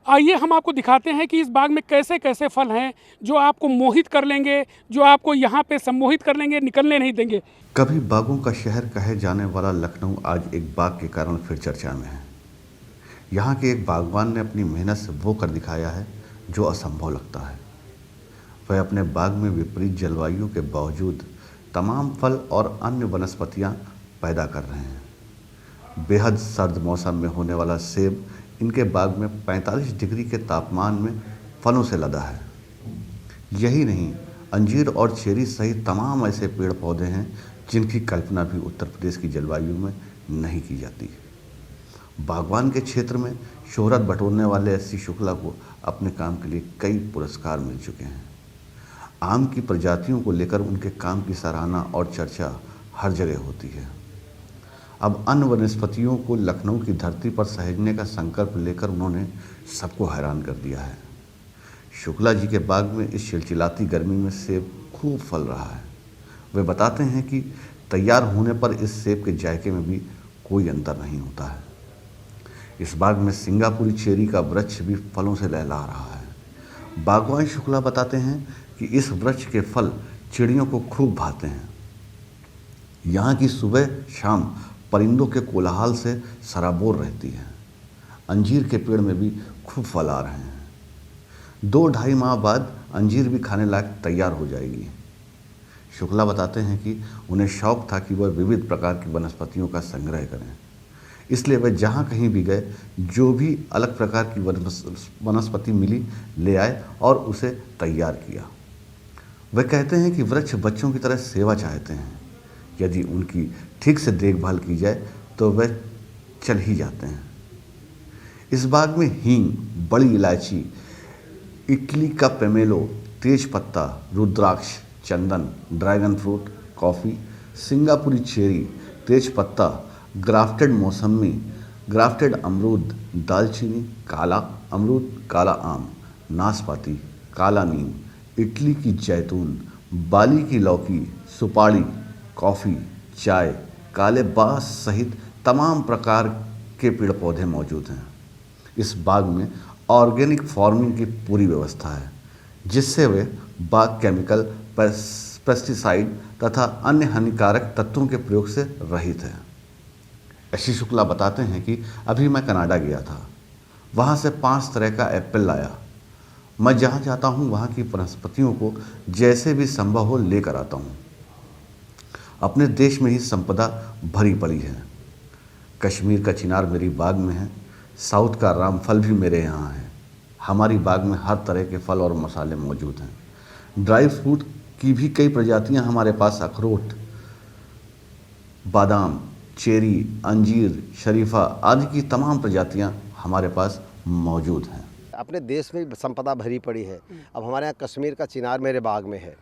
आइए हम आपको दिखाते हैं कि इस बाग में कैसे कैसे फल हैं जो आपको मोहित कर लेंगे, जो आपको यहाँ पे सम्मोहित कर लेंगे, निकलने नहीं देंगे। कभी बागों का शहर कहे जाने वाला लखनऊ आज एक बाग के कारण फिर चर्चा में है। यहाँ के एक बागवान ने अपनी मेहनत से वो कर दिखाया है जो असंभव लगता है। वह अपने बाग में विपरीत जलवायु के बावजूद तमाम फल और अन्य वनस्पतियाँ पैदा कर रहे हैं। बेहद सर्द मौसम में होने वाला सेब इनके बाग में 45 डिग्री के तापमान में फलों से लदा है। यही नहीं, अंजीर और चेरी सहित तमाम ऐसे पेड़ पौधे हैं जिनकी कल्पना भी उत्तर प्रदेश की जलवायु में नहीं की जाती। बागवान के क्षेत्र में शोहरत बटोरने वाले एस.सी. शुक्ला को अपने काम के लिए कई पुरस्कार मिल चुके हैं। आम की प्रजातियों को लेकर उनके काम की सराहना और चर्चा हर जगह होती है। अब अन्य वनस्पतियों को लखनऊ की धरती पर सहेजने का संकल्प लेकर उन्होंने सबको हैरान कर दिया है। शुक्ला जी के बाग में इस चिलचिलाती गर्मी में सेब खूब फल रहा है। वे बताते हैं कि तैयार होने पर इस सेब के जायके में भी कोई अंतर नहीं होता है। इस बाग में सिंगापुरी चेरी का वृक्ष भी फलों से लहला रहा है। बागवान शुक्ला बताते हैं कि इस वृक्ष के फल चिड़ियों को खूब भाते हैं। यहाँ की सुबह शाम परिंदों के कोलाहल से सराबोर रहती है। अंजीर के पेड़ में भी खूब फल आ रहे हैं। 2-2.5 माह बाद अंजीर भी खाने लायक तैयार हो जाएगी। शुक्ला बताते हैं कि उन्हें शौक था कि वह विविध प्रकार की वनस्पतियों का संग्रह करें। इसलिए वह जहाँ कहीं भी गए जो भी अलग प्रकार की वनस्पति मिली ले आए और उसे तैयार किया। वह कहते हैं कि वृक्ष बच्चों की तरह सेवा चाहते हैं। यदि उनकी ठीक से देखभाल की जाए तो वह चल ही जाते हैं। इस बाग में हींग, बड़ी इलायची, इटली का पेमेलो, तेज पत्ता, रुद्राक्ष, चंदन, ड्रैगन फ्रूट, कॉफ़ी, सिंगापुरी चेरी, तेज पत्ता, ग्राफ्टेड मौसमी, ग्राफ्टेड अमरूद, दालचीनी, काला अमरूद, काला आम, नाशपाती, काला नीम, इटली की जैतून, बाली की लौकी, सुपारी, कॉफ़ी, चाय, काले बांस सहित तमाम प्रकार के पेड़ पौधे मौजूद हैं। इस बाग में ऑर्गेनिक फार्मिंग की पूरी व्यवस्था है, जिससे वे बाग केमिकल, पेस्टिसाइड तथा अन्य हानिकारक तत्वों के प्रयोग से रहित है। एस.सी. शुक्ला बताते हैं कि अभी मैं कनाडा गया था। वहाँ से 5 तरह का एप्पल लाया। मैं जहाँ जाता हूँ वहाँ की वनस्पतियों को जैसे भी संभव हो लेकर आता हूँ। अपने देश में ही संपदा भरी पड़ी है। कश्मीर का चिनार मेरी बाग में है। साउथ का रामफल भी मेरे यहाँ है। हमारी बाग में हर तरह के फल और मसाले मौजूद हैं। ड्राई फ्रूट की भी कई प्रजातियाँ हमारे पास, अखरोट, बादाम, चेरी, अंजीर, शरीफा आदि की तमाम प्रजातियाँ हमारे पास मौजूद हैं। अपने देश में संपदा भरी पड़ी है। अब हमारे यहाँ कश्मीर का चिनार मेरे बाग में है,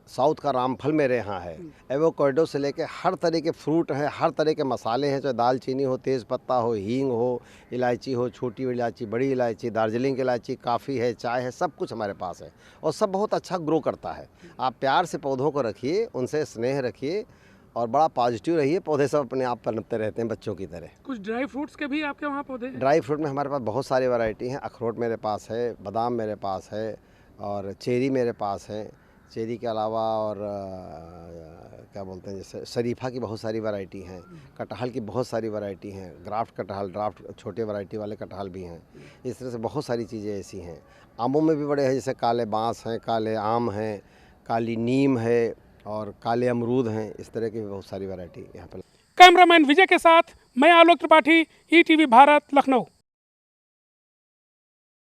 साउथ का रामफल मेरे यहाँ है, एवोकाडो से लेके हर तरह के फ्रूट हैं, हर तरह के मसाले हैं, चाहे दालचीनी हो, तेज़ पत्ता हो, हींग हो, इलायची हो, छोटी इलायची, बड़ी इलायची, दार्जिलिंग की इलायची, काफ़ी है, चाय है, सब कुछ हमारे पास है और सब बहुत अच्छा ग्रो करता है। आप प्यार से पौधों को रखिए, उनसे स्नेह रखिए और बड़ा पॉजिटिव रहिए। पौधे सब अपने आप पनपते रहते हैं बच्चों की तरह। कुछ ड्राई फ्रूट्स के भी आपके वहाँ पौधे हैं? ड्राई फ्रूट में हमारे पास बहुत सारी वैरायटी हैं। अखरोट मेरे पास है, बादाम मेरे पास है और चेरी मेरे पास है। चेरी के अलावा और क्या बोलते हैं, जैसे शरीफा की बहुत सारी वैरायटी हैं, कटहल की बहुत सारी वैरायटी हैं, ग्राफ्ट कटहल, ड्राफ्ट छोटे वैरायटी वाले कटहल भी हैं। इस तरह से बहुत सारी चीज़ें ऐसी हैं। आमों में भी बड़े हैं, जैसे काले बांस हैं, काले आम हैं, काली नीम है और काले अमरूद हैं। इस तरह की भी बहुत सारी वैरायटी यहाँ पर। कैमरामैन विजय के साथ मैं आलोक त्रिपाठी, ईटीवी भारत, लखनऊ।